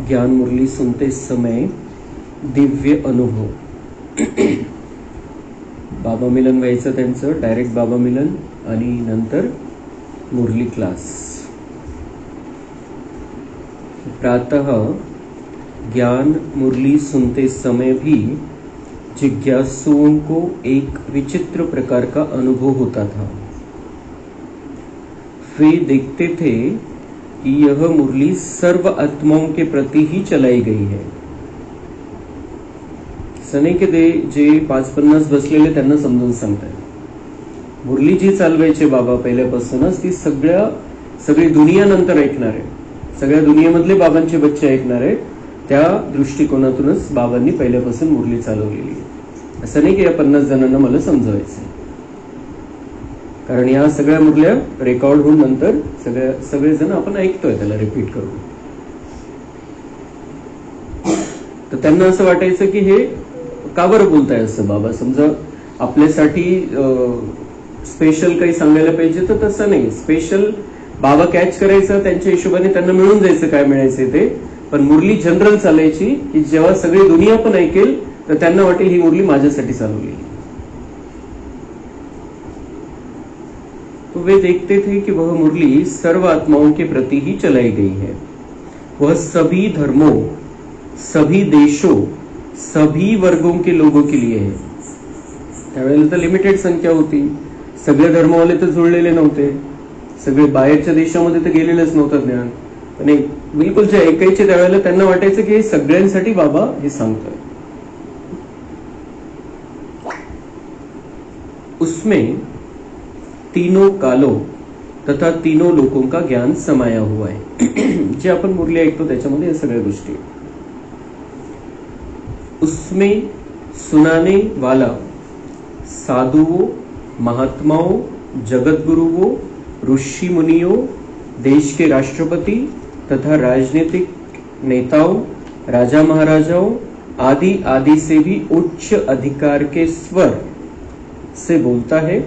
ज्ञान मुरली सुनते समय दिव्य अनुभव. बाबा मिलन व्हायचं त्यांचं, डायरेक्ट बाबा मिलन आणि नंतर मुरली क्लास. प्रातः ज्ञान मुरली सुनते समय भी जिज्ञासुओं को एक विचित्र प्रकार का अनुभव होता था. वे देखते थे कि यह मुरली सर्व आत्माओं के प्रति ही चलाई गई है. सने के दे जे 550 बसलेले त्यांना समजून सांगतात. मुरली जी चालवायचे बाबा पहिल्यापासूनच ती सगळी दुनिया नंतर ऐकणार आहे. सगळ्या दुनियेमधले बाबांचे बच्चे ऐकणार आहे. त्या दृष्टिकोनातूनच बाबांनी पहिल्यापासून मुरली चालवलेली आहे. असं नाही की या 50 जणांना मला समजवायचं, कारण या सगळ्या मुरल्या रेकॉर्ड होऊन नंतर सगळेजण आपण ऐकतोय त्याला रिपीट करून. तर त्यांना असं वाटायचं की हे का बरं बोलताय असं बाबा, समजा आपल्यासाठी स्पेशल काही सांगायला पाहिजे तर तसं नाही. स्पेशल बाबा कॅच करायचं, त्यांच्या हिशोबाने त्यांना मिळून जायचं काय मिळायचं ते. पण मुरली जनरल चालायची की जेव्हा सगळी दुनिया पण ऐकेल तर त्यांना वाटेल ही मुरली माझ्यासाठी चालवली. तो वे देखते थे कि वह मुरली सर्व आत्माओं के प्रति ही चलाई गई है. वह सभी धर्मों, सभी देशों, सभी वर्गों के लोगों के लिए है. त्यावेळेला तर लिमिटेड संख्या होती. सगळे धर्मवाले तर जुळलेले नव्हते. सगळे बाहेरच्या देशामध्ये तर गेलेलेच नव्हतं ज्ञान. पण बिलकुल जे ऐकायचे त्यावेळेला त्यांना वाटायचं की हे सगळ्यांसाठी बाबा हे सांगतोय. उसमें तीनों कालों तथा तीनों लोगों का ज्ञान समाया हुआ है. जे आपण मुरली ऐकतो त्याच्यामध्ये या सगळ्या गोष्टी. उसमें सुनाने वाला साधुओं, महात्माओं, जगत गुरुओं, ऋषि मुनियों, देश के राष्ट्रपति तथा राजनीतिक नेताओं, राजा महाराजाओं आदि आदि से भी उच्च अधिकार के स्वर से बोलता है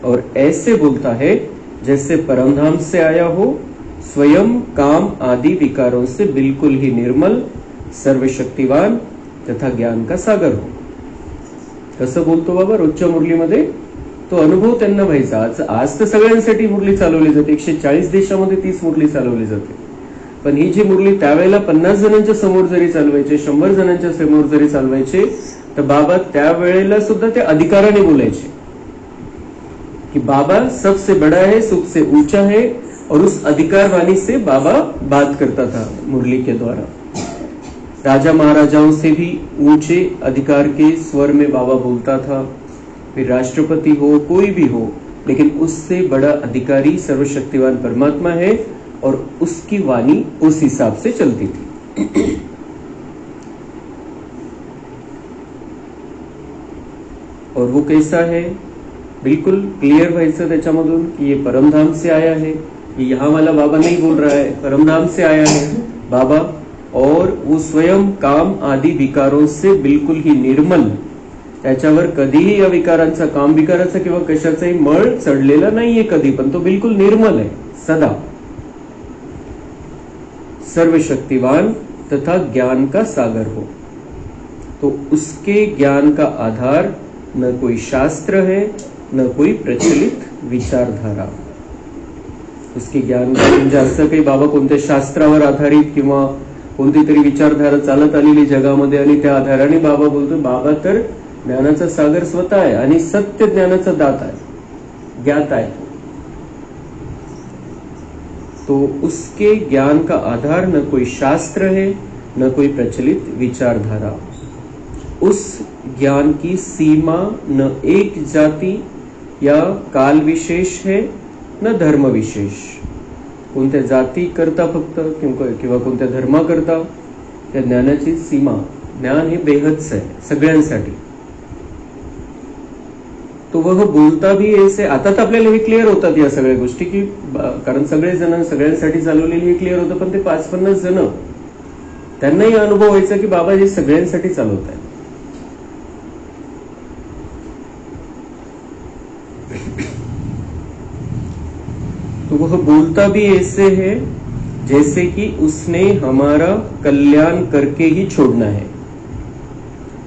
और ऐसे बोलता है जैसे परमधाम से आया हो, स्वयं काम आदि विकारों से बिल्कुल ही निर्मल, सर्वशक्तिवान तथा ज्ञान का सागर हो. कसं बोलतो बाबा रोजच्या मुरलीमध्ये, तो अनुभव त्यांना व्हायचा. आज तर सगळ्यांसाठी मुरली चालवली जाते. 140 देशामध्ये 30 मुरली चालवली जाते. पण ही जी मुरली त्यावेळेला 50 जणांच्या समोर जरी चालवायचे, 100 जणांच्या समोर जरी चालवायचे, तर बाबा त्यावेळेला सुद्धा ते अधिकाराने बोलायचे कि बाबा सबसे बड़ा है, सबसे ऊंचा है, और उस अधिकार वाणी से बाबा बात करता था मुरली के द्वारा. राजा महाराजाओं से भी ऊंचे अधिकार के स्वर में बाबा बोलता था. फिर राष्ट्रपति हो, कोई भी हो, लेकिन उससे बड़ा अधिकारी सर्वशक्तिवान परमात्मा है और उसकी वाणी उस हिसाब से चलती थी. और वो कैसा है, बिल्कुल क्लियर व्हायचं त्याच्यामधून कि ये परमधाम से आया है. ये यहाँ वाला बाबा नहीं बोल रहा है, परमधाम से आया है बाबा. और वो स्वयं काम आदि विकारों से बिल्कुल ही निर्मल, त्याच्यावर कधीही या विकारांचा, काम विकाराचा किंवा कशाचाही मळ चढलेला नाहीये कधी, पण तो बिल्कुल निर्मल है सदा. सर्वशक्तिवान तथा ज्ञान का सागर हो. तो उसके ज्ञान का आधार न कोई शास्त्र है, न कोई प्रचलित विचारधारा. उसके ज्ञान का म्हणजे असं काही बाबा कोणत्या शास्त्रावर आधारित किंवा कोणती तरी विचारधारा चालत आलेली जगामध्ये आणि त्या आधाराने बाबा बोलतो. बाबा तर ज्ञानाचा सागर स्वतः आहे आणि सत्य ज्ञानाचा दाता आहे, ज्ञाता आहे. तो उसके ज्ञान का आधार न कोई शास्त्र है, न कोई प्रचलित विचारधारा. उस ज्ञान की सीमा न एक जाति या काल विशेष है, न धर्म विशेष. कोणत्या जाती करता फक्त किंवा कोणत्या धर्मा करता त्या ज्ञानाची सीमा. ज्ञान हे बेहदच आहे सगळ्यांसाठी. तो वह बोलता भी ऐसे. आता तर आपल्याला हे क्लिअर होतात या सगळ्या गोष्टी की कारण सगळेजण सगळ्यांसाठी चालवलेली हे क्लिअर होतं. पण ते 5-50 जण त्यांनाही अनुभव व्हायचा की बाबा हे सगळ्यांसाठी चालवत आहे. तो वह बोलता भी ऐसे है जैसे कि उसने हमारा कल्याण करके ही छोड़ना है,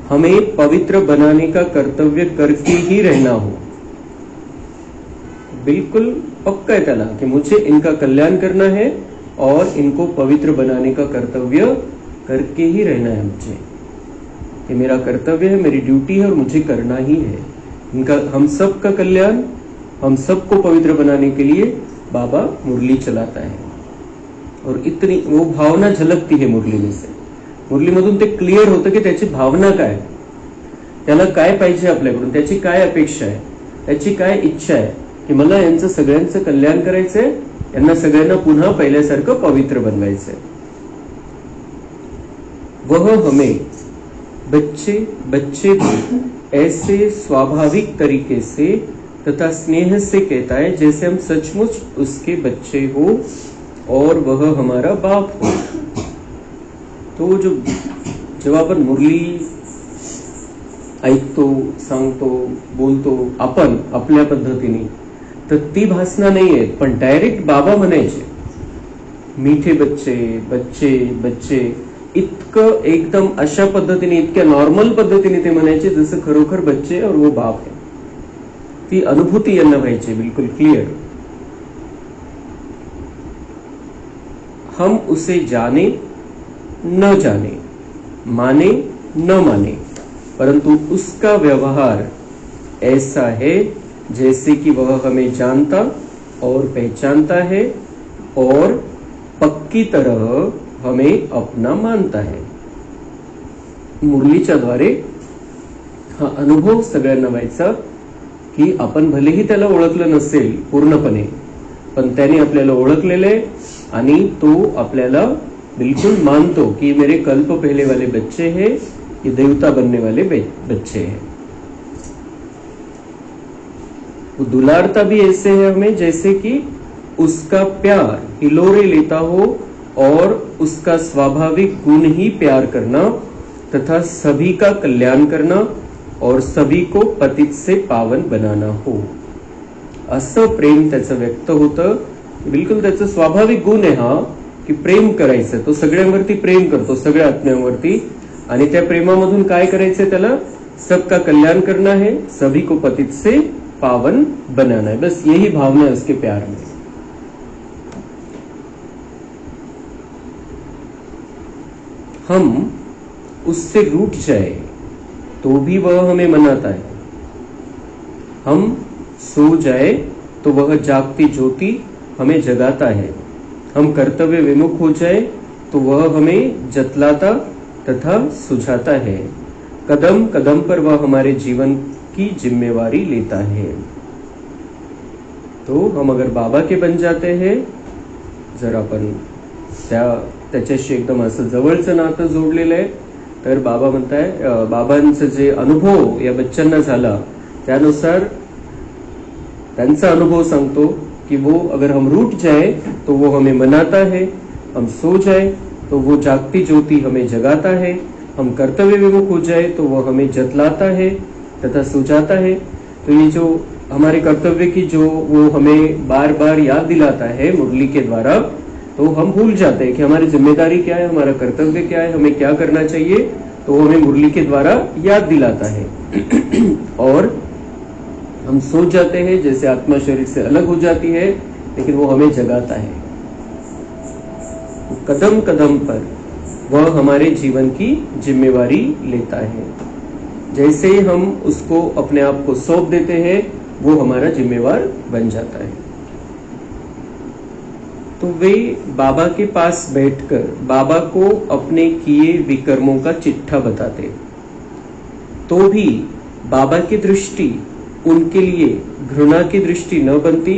हमें पवित्र बनाने का कर्तव्य करके ही रहना हो। बिल्कुल पक्का है त्याला कि मुझे इनका कल्याण करना है और इनको पवित्र बनाने का कर्तव्य करके ही रहना है। मुझे ये मेरा कर्तव्य है, मेरी ड्यूटी है और मुझे करना ही है इनका, हम सब का कल्याण, हम सबको पवित्र बनाने के लिए बाबा मुरली चलाता है। और इतनी वो भावना झलकती है मुरली से, मुरलीमधून ते क्लिअर होतं की त्याची भावना काय, त्याला काय पाहिजे आपल्याकडून, त्याची काय अपेक्षा आहे, त्याची काय इच्छा आहे की मला यांचं सगळ्यांचं कल्याण करायचंय, यांना सगळ्यांना पुन्हा पहिल्यासारखं पवित्र बनवायचंय। वह हमें बच्चे बच्चे भी ऐसे स्वाभाविक तरीके से तथा स्नेह से कहता है जैसे हम सचमुच उसके बच्चे हो और वह हमारा बाप हो। तो जो जेव्हा आपण मुरली ऐकतो, सांगतो, बोलतो आपण आपल्या पद्धतीने, तर ती भासना नाही आहेत, पण डायरेक्ट बाबा म्हणायचे मीठे बच्चे बच्चे बच्चे, इतकं एकदम अशा पद्धतीने, इतक्या नॉर्मल पद्धतीने ते म्हणायचे जसं खरोखर बच्चे और वो बाप है। ती अनुभूती यांना व्हायची बिल्कुल क्लियर। हम उसे जाने न जाने, माने न माने, परंतु उसका व्यवहार ऐसा है जैसे कि वह हमें जानता और पहचानता है और पक्की तरह हमें अपना मानता है। मुरलीच्या द्वारे हा अनुभव सगळ्यांना व्हायचा की आपण भलेही त्याला ओळखलं नसेल पूर्णपणे, पण त्याने आपल्याला ओळखलेले आणि तो आपल्याला बिल्कुल मानतो कि मेरे कल्प पहले वाले बच्चे हैं, ये देवता बनने वाले बच्चे हैं। वो दुलारता भी ऐसे है हमें जैसे कि उसका प्यार हिलोरे लेता हो और उसका स्वाभाविक गुण ही प्यार करना तथा सभी का कल्याण करना और सभी को पतित से पावन बनाना हो, असं प्रेम त्याचं व्यक्त होतं। बिलकुल त्याचं स्वाभाविक गुण आहे हा की प्रेम करायचं, तो सगळ्यांवरती प्रेम करतो, सगळ्या आत्म्यांवरती, आणि त्या प्रेमामधून काय करायचंय त्याला, सबका कल्याण करना है, सभी को पतित से पावन बनाना है, बस यही भावना है उसके प्यार में। हम उससे रूठ जाए तो भी वह हमें मनाता है, हम सो जाए तो वह जागती ज्योति हमें जगाता है, हम कर्तव्य विमुख हो जाए तो वह हमें जतलाता तथा सुझाता है, कदम कदम पर वह हमारे जीवन की जिम्मेवारी लेता है। तो हम अगर बाबा के बन जाते हैं, जर आपण त्याच्याशी एकदम असं जवळचं नातं जोडलेलं आहे, तर बाबा म्हणताय बाबांचं जे अनुभव या बच्चांना झाला त्यानुसार त्यांचा अनुभव सांगतो कि वो अगर हम रूठ जाए तो वो हमें मनाता है, हम सो जाए तो वो जागती ज्योति हमें जगाता है, हम कर्तव्य विमुख हो जाए तो वो हमें जतलाता है तथा सुझाता है। तो ये जो हमारे कर्तव्य की जो वो हमें बार बार याद दिलाता है मुरली के द्वारा, तो हम भूल जाते हैं कि हमारी जिम्मेदारी क्या है, हमारा कर्तव्य क्या है, हमें क्या करना चाहिए, तो वो हमें मुरली के द्वारा याद दिलाता है। और हम सोच जाते हैं जैसे आत्मा शरीर से अलग हो जाती है, लेकिन वो हमें जगाता है। कदम कदम पर वह हमारे जीवन की जिम्मेवारी लेता है, जैसे हम उसको अपने आप को सौंप देते हैं वो हमारा जिम्मेवार बन जाता है। तो वे बाबा के पास बैठकर बाबा को अपने किए विकर्मों का चिट्ठा बताते, तो भी बाबा की दृष्टि उनके लिए घृणा की दृष्टि न बनती,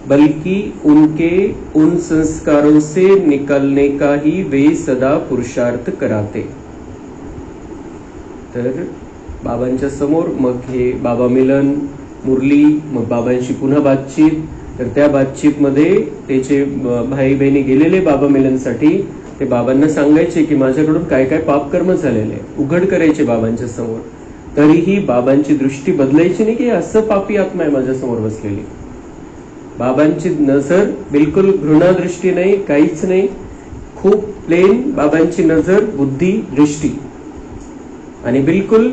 बल्कि उनके उन संस्कारों से निकलने का ही वे सदा पुरुषार्थ कराते। तर बाबांच्या समोर मग हे बाबा मिलन, मुरली, मग बाबांशी पुन्हा बातचीत, तर त्या बातचीत मध्ये त्याचे भाई बहिणी गेलेले बाबा मिलनसाठी, ते बाबांना सांगायचे की माझ्याकडून काय काय पापकर्म झालेले, उघड करायचे बाबांच्या समोर, तरीही बाबांची दृष्टी बदलायची नाही की असं पापी आत्मा आहे माझ्या समोर बसलेली। बाबांची नजर बिलकुल घृणा दृष्टी नाही, काहीच नाही, खूप प्लेन बाबांची नजर, बुद्धी, दृष्टी आणि बिलकुल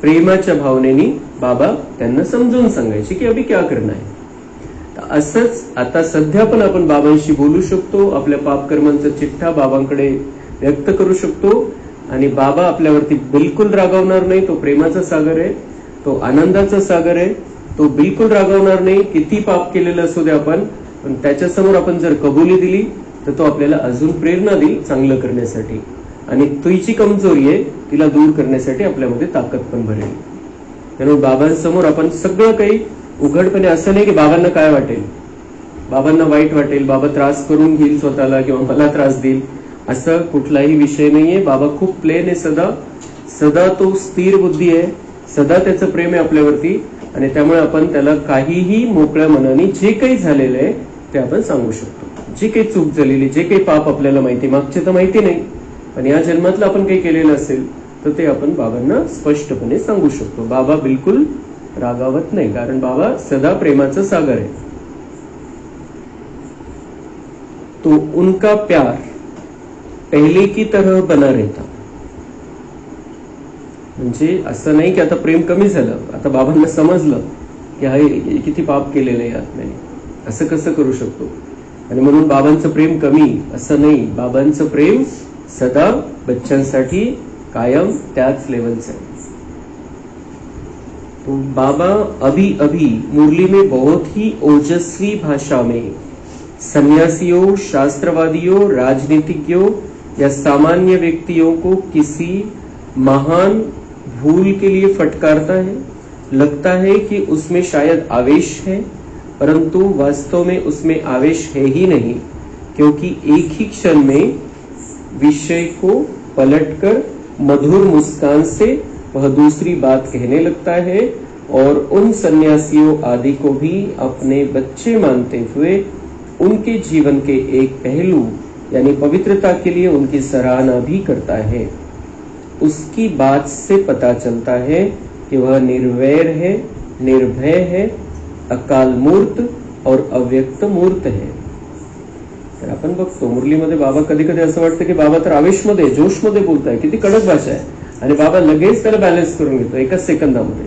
प्रेमाच्या भावनेनी बाबा त्यांना समजून सांगायचे की अभी क्या करना है. असंच आता सध्या पण आपण बाबांशी बोलू शकतो, आपल्या पापकर्मांचा चिठ्ठा बाबांकडे व्यक्त करू शकतो आणि बाबा आपल्यावरती बिलकुल रागावणार नाही. तो प्रेमाचा सागर आहे, तो आनंदाचा सागर आहे, तो बिलकुल रागावणार नाही. किती पाप केलेलं असू दे आपण, पण त्याच्यासमोर आपण जर कबुली दिली तर तो आपल्याला अजून प्रेरणा देईल चांगलं करण्यासाठी आणि तुझी कमजोरी आहे तिला दूर करण्यासाठी आपल्यामध्ये ताकद पण भरेल. म्हणून बाबांसमोर आपण सगळं काही उघडपणे, असं नाही की बाबांना काय वाटेल, बाबांना वाईट वाटेल, बाबा त्रास करून घेईल स्वतःला किंवा मला त्रास देईल, असं कुठलाही विषय नाहीये. बाबा खूप प्लेन आहे, सदा सदा तो स्थिर बुद्धी आहे, सदा त्याचं प्रेम आहे आपल्यावरती आणि त्यामुळे आपण त्याला काहीही मोकळ्या मनाने जे काही झालेलं आहे ते आपण सांगू शकतो. जी काही चूक झालेली, जे काही पाप आपल्याला माहिती, मागचे तर माहिती नाही, पण या जन्मातलं आपण काही केलेलं असेल तर ते आपण बाबांना स्पष्टपणे सांगू शकतो. बाबा बिलकुल रागावत नाही, कारण बाबा सदा प्रेमाचा सागर आहे. तो उनका प्यार पहले की तरह बना रहता. म्हणजे असं नाही की आता प्रेम कमी झालं, आता बाबांना समजलं की हा किती पाप केलेलं आहे आत्म्याने, असं कसं करू शकतो आणि म्हणून बाबांचं प्रेम कमी, असं नाही. बाबांचं प्रेम सदा बच्चांसाठी कायम त्याच लेवलचं आहे. तो बाबा अभी अभी मुरली में बहुत ही ओजस्वी भाषा में सन्यासियों, शास्त्रवादियों, राजनीतिज्ञों या सामान्य व्यक्तियों को किसी महान भूल के लिए फटकारता है. लगता है कि उसमें शायद आवेश है, परंतु वास्तव में उसमें आवेश है ही नहीं, क्योंकि एक ही क्षण में विषय को पलटकर मधुर मुस्कान से वह दूसरी बात कहने लगता है और उन सन्यासियों आदि को भी अपने बच्चे मानते हुए उनके जीवन के एक पहलू यानी पवित्रता के लिए उनकी सराहना भी करता है. उसकी बात से पता चलता है कि वह निर्वैर है, निर्भय है, अकाल मूर्त और अव्यक्त मूर्त है. तर आपण बघतो मुरलीमध्ये बाबा कधी कधी असं वाटतं की बाबा तर आवेशमध्ये, जोशमध्ये बोलताय, किती कडक भाषा आहे आणि बाबा लगेच त्याला बॅलन्स करून घेतो एकाच सेकंदामध्ये.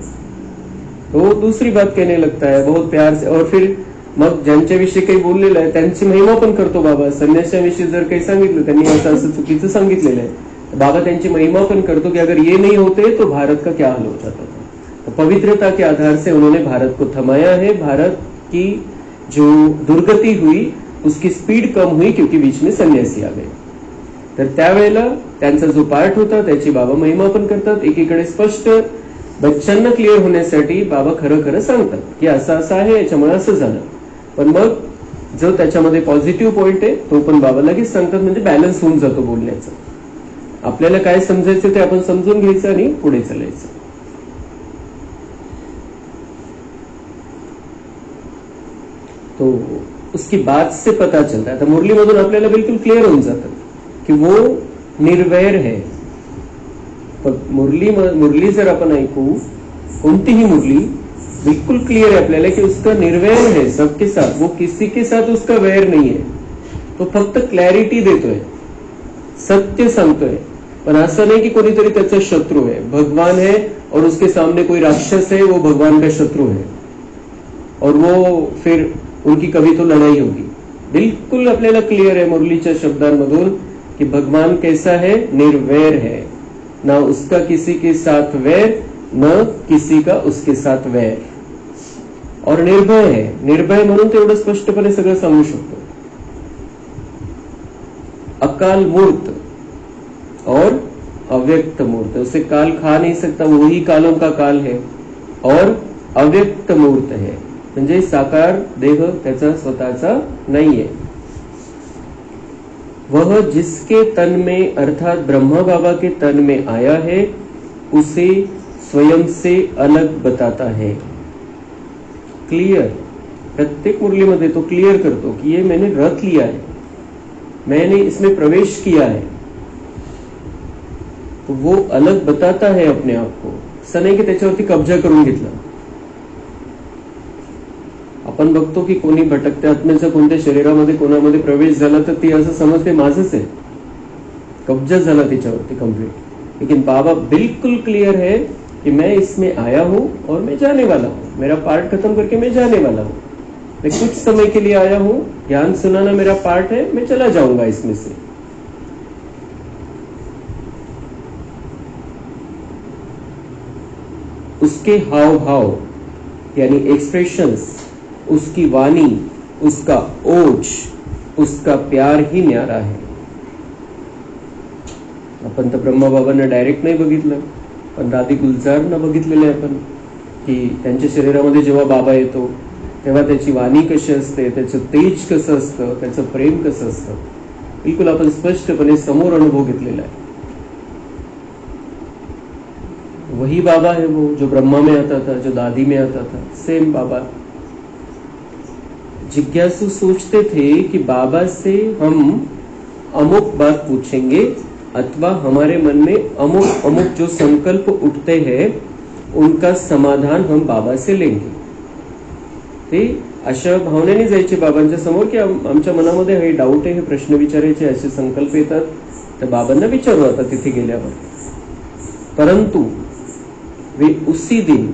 तो दूसरी बात कहने लगता है बहुत प्यार से. और फिर मग ज्यांच्याविषयी काही बोललेलं आहे त्यांची महिमा पण करतो बाबा. संन्याशाविषयी जर काही सांगितलं, त्यांनी असं असं चुकीचं सांगितलेलं आहे, बाबा त्यांची महिमा पण करतो कि अगर ये नहीं होते तो भारत का क्या हाल हो जाता था. तो पवित्रता के आधार से उन्होंने भारत को थमाया है. भारत की जो दुर्गति हुई उसकी स्पीड कम हुई क्योंकि बीच में सन्यासी आ गए. तर त्यावेळेला त्यांचा जो पार्ट होता त्याची बाबा महिमा पण करतात. एकीकडे स्पष्ट बच्चांना क्लिअर होण्यासाठी बाबा खरं खरं सांगतात की असं असं आहे, याच्यामुळे असं झालं. पण मग जो त्याच्यामध्ये पॉझिटिव्ह पॉइंट आहे तो पण बाबा लगेच सांगतात, म्हणजे बॅलन्स होऊन जातो बोलण्याचं. आपल्याला काय समजायचं ते आपण समजून घ्यायचं आणि पुढे चालायचं. तो उसकी बात से पता चलता है. आता मुरलीमधून आपल्याला बिलकुल क्लिअर होऊन जातं की वो निर्वैर है. मुरली जर आपण ऐकू, कोणतीही मुरली, बिल्कुल क्लियर है आपल्याला की उसका निर्वैर है सबके साथ, वो किसी के साथ उसका वैर नहीं है. तो फक्त क्लॅरिटी देतोय, सत्य सांगतोय, पण असं नाही की कोणीतरी त्याचा शत्रू आहे. भगवान है और उसके सामने कोई राक्षस है, वो भगवान का शत्रु है और वो फिर उनकी कभी तो लड़ाई होगी. बिल्कुल आपल्याला क्लियर है मुरलीच्या शब्दांमधून कि भगवान कैसा है, निर्वैर है, ना उसका किसी के साथ वैर, न किसी का उसके साथ वैर, और निर्भय है. निर्भय म्हणून तेवढं स्पष्टपणे सगळं सांगू शकतो. अकाल मूर्त और अव्यक्त मूर्त, उसे काल खा नहीं सकता, वही कालों का काल है, और अव्यक्त मूर्त है, म्हणजे साकार देह त्याचा स्वतःचा नाहीये. वह जिसके तन में अर्थात ब्रह्मा बाबा के तन में आया है उसे स्वयं से अलग बताता है. क्लियर, प्रत्येक मुरलीमध्ये तो क्लियर करतो कि ये मैंने रख लिया है, मैंने इसमें प्रवेश किया है. तो वो अलग बताता है अपने आप को. असं नाही की त्याच्यावरती कब्जा करून घेतला. आपण बघतो की कोणी भटकत्या आत्म्याचा कोणत्या शरीरामध्ये कोणामध्ये प्रवेश झाला तर ती असं समजते माझंच आहे, कब्जा झाला त्याच्यावरती कंप्लीट। लेकिन बाबा बिल्कुल क्लियर है कि मैं इसमें आया हूं और मैं जाने वाला हूं, मेरा पार्ट खत्म करके मैं जाने वाला हूं, मैं कुछ समय के लिए आया हूं, ज्ञान सुनाना मेरा पार्ट है, मैं चला जाऊंगा इसमें से। उसके हाव भाव यानी एक्सप्रेशंस, उसकी वाणी, उसका ओज, उसका प्यार ही न्यारा है। आपण तर ब्रह्मबाबांना डायरेक्ट नाही बघितलं, पण दादी गुलजारना बघितलेलं आहे आपण, की त्यांच्या शरीरामध्ये जेव्हा बाबा येतो तेव्हा त्याची वाणी कशी असते, त्याचं तेज कसं असतं, त्याचं प्रेम कसं असतं, बिलकुल आपण स्पष्टपणे समोर अनुभव घेतलेला आहे। वही बाबा है वो जो ब्रह्मा में आता था, जो दादी में आता था, सेम बाबा। जिज्ञासु सोचते थे कि बाबा से हम अमुक बात पूछेंगे अथवा हमारे मन में अमुक अमुक जो संकल्प उठते हैं उनका समाधान हम बाबा से लेंगे। ते अशा भावनेने जायचे बाबांच्या समोर की आमच्या मनामध्ये हे डाऊट आहे, हे प्रश्न विचारायचे, असे संकल्प येतात, तर बाबांना विचारू आता तिथे गेल्यावर। परंतु वे उसी दिन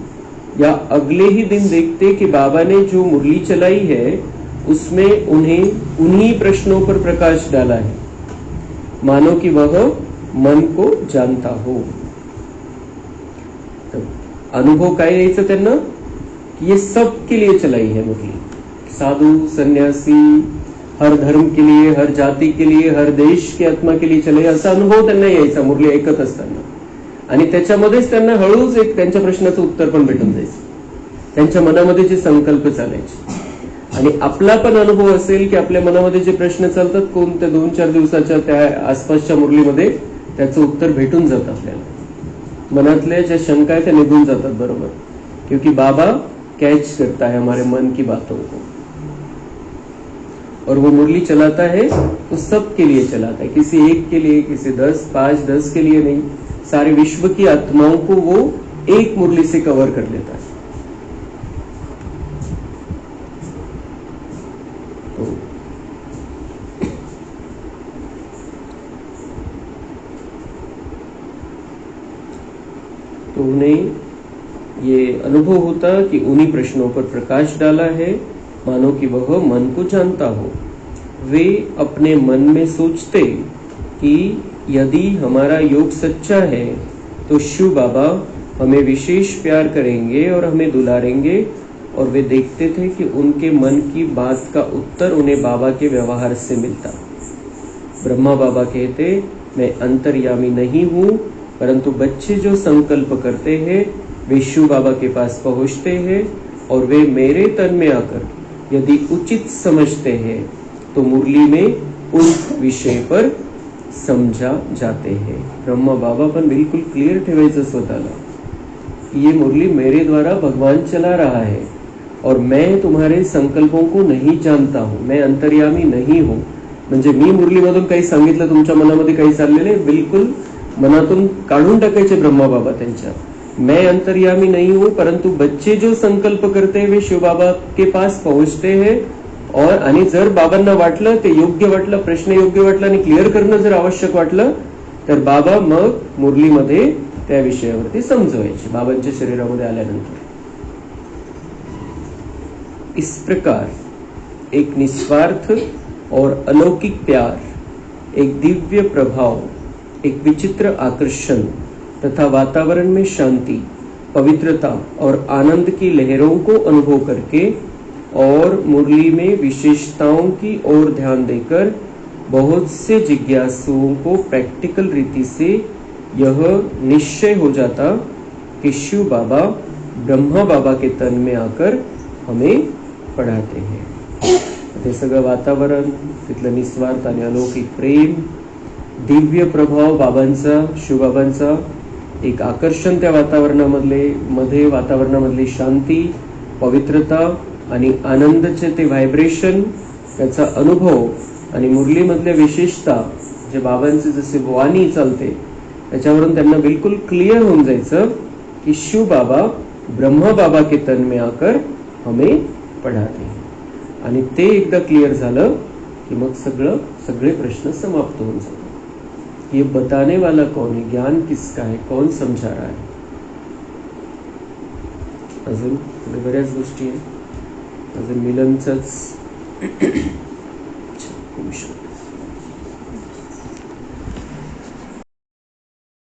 या अगले ही दिन देखते कि बाबा ने जो मुरली चलाई है उसमें उन्हें उन्हीं प्रश्नों पर प्रकाश डाला है, मानो कि वह मन को जानता हो। तो अनुभव काय यायचं त्यांना कि ये सब के लिए चलाई है मुरली, साधु सन्यासी, हर धर्म के लिए, हर जाति के लिए, हर देश की आत्मा के लिए चलाई, असा अनुभव त्यांना यायचा मुरली ऐकत असताना। आणि त्याच्यामध्येच त्यांना हळूच एक त्यांच्या प्रश्नाचं उत्तर पण भेटून जायचं, त्यांच्या मनामध्ये जे संकल्प चालायचे। आणि आपला पण अनुभव असेल की आपल्या मनामध्ये जे प्रश्न चालतात कोणत्या 2-4 दिवसाच्या त्या आसपासच्या मुरलीमध्ये त्याचं उत्तर भेटून जातं आपल्याला। मनातल्या ज्या शंका आहे त्या निघून जातात बरोबर, क्योंकि बाबा कैच करता है हमारे मन की बातों को और वो मुरली चलाता है तो सबके लिए चलाता है, किसी एक के लिए, किसी 10, 5, 10 के लिए नहीं, सारे विश्व की आत्माओं को वो एक मुरली से कवर कर लेता है। तो उन्हें ये अनुभव होता कि उन्हीं प्रश्नों पर प्रकाश डाला है, मानो कि वह मन को जानता हो। वे अपने मन में सोचते कि यदि हमारा योग सच्चा है तो शिव बाबा हमें विशेष प्यार करेंगे और हमें दुलारेंगे, और वे देखते थे कि उनके मन की बात का उत्तर उन्हें बाबा के व्यवहार से मिलता। ब्रह्मा बाबा कहते, मैं अंतर्यामी नहीं हूं, परंतु बच्चे जो संकल्प करते हैं वे शिव बाबा के पास पहुंचते हैं और वे मेरे तन में आकर यदि उचित समझते हैं तो मुरली में उस विषय पर समझा जाते हैं। ब्रह्मा बाबा पण बिल्कुल क्लियर ठेवायचं स्वतःला, ये मुरली मेरे द्वारा भगवान चला रहा है और मैं तुम्हारे संकल्पों को नहीं जानता हूं, मैं अंतर्यामी नहीं हूं। म्हणजे मी मुरलीमधून काही सांगितलं, तुमच्या मनामध्ये काही चाललेले बिल्कुल मनातून काढून टाकायचे ब्रह्मा बाबा त्यांच्या। मैं अंतर्यामी नहीं हूं, परंतु बच्चे जो संकल्प करते हैं वे शिव बाबा के पास पहुंचते हैं, और आणि जर बाबांना वाटलं ते योग्य वाटलं, प्रश्न योग्य वाटला आणि क्लिअर करणं जर आवश्यक वाटलं तर बाबा मग मुरलीमध्ये त्या विषयावरती समजवायचे बाबांच्या शरीरामध्ये आल्यानंतर। इस प्रकार एक निस्वार्थ और अलौकिक प्यार, एक दिव्य प्रभाव, एक विचित्र आकर्षण तथा वातावरण में शांति, पवित्रता और आनंद की लहरों को अनुभव करके और मुरली में विशेषताओं की ओर ध्यान देकर बहुत से जिज्ञासुओं को प्रैक्टिकल रीति से यह निश्चय हो जाता कि शिव बाबा ब्रह्मा बाबा के तन में आकर हमें पढ़ाते हैं। ते सगळं वातावरण, तिथलं निस्वार्थ आणि अलौकिक प्रेम, दिव्य प्रभाव बाबांचा, शिवबाबांचा, एक आकर्षण त्या वातावरणामधली शांती, पवित्रता आणि आनंदाचे ते व्हायब्रेशन, त्याचा अनुभव आणि मुरलीमधल्या विशेषता, जे बाबांचे जसे वाणी चालते त्याच्यावरून त्यांना बिल्कुल क्लियर होऊन जायचं की शिव बाबा ब्रह्मा बाबा के तन में आकर हमें पढ़ाते हैं। आणि ते एकदा क्लियर झालं की मग सगळे प्रश्न समाप्त होऊन जातात। ये बताने वाला कौन है, ज्ञान किसका आहे, कोण समजा रहा है. अजून पुढे बऱ्याच गोष्टी आहेत. अजून मिलनचंच